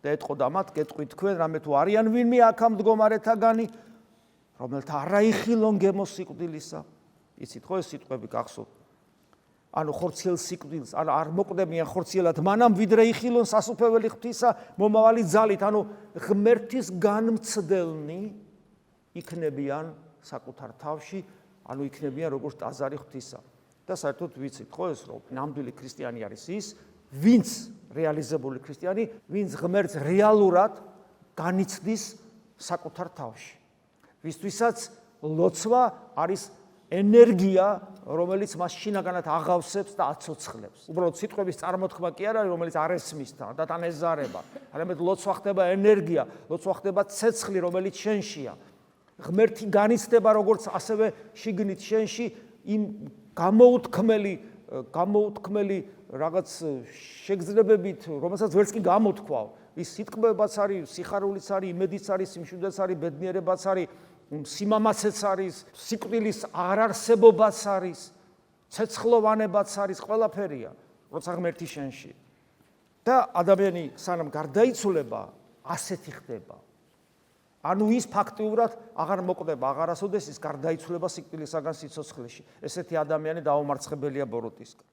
და ეთყოდა მათ, გეტყვით თქვენ, რამე თუ არიან ვინმე აქ ამ მდგომარეთაგანი, რომელთა არა იხილონ გემო სიკვდილისა. იცით ხო ეს სიტყვები გახსოვთ? ანუ ხორციელ სიკვდილს, ანუ არ მოკვდებიან ხორციელად მანამ ვიდრე იხილონ სასუფეველი ღვთისა მომავალი ძალით, ანუ ღმერთის განმცდელნი იქნებიან საკუთარ თავში, ანუ იქნებიან როგორც ტაძარი ღვთისა. და საერთოდ ვიცით ხო ეს რომ ნამდვილი ქრისტიანი არის ის, ვინც რეალიზებული ქრისტიანი, ვინც ღმერთს რეალურად განიცდის საკუთარ თავში. ვისთვისაც ლოცვა არის ენერგია, რომელიც მას შინაგანად აღავსებს და აცოცხლებს. უბრალოდ სიტყვების წარმოთქმა კი არ არის, რომელიც არ ესმის და თან ეზარება. არამედ ლოცვა ხდება ენერგია, ლოცვა ხდება ცეცხლი, რომელიც შენშია. ღმერთი განიცდება როგორც ასევე შიგნით შენში იმ გამოუთქმელი რაღაც შეგრძნებებით, რომელსაც ვერც კი გამოთქვავ. ის სიტყვებაც არის, სიხარულიც არის, იმედიც არის, სიმშვიდეს არის, ბედნიერებაც არის, სიმამაცეც არის, სიკვდილის არარსებობაც არის, ცეცხლოვანებაც არის, ყველაფერია, როცა ღმერთი შენში. და ადამიანი სანამ გარდაიცვლება, ასეთი ხდება. ანუ ის ფაქტიურად აღარ მოკვდება, აღარასოდეს ის გარდაიცვლება სიკვდილისაგან სიცოცხლეში. ესეთი ადამიანი დაუმარცხებელია ბოროტისგან.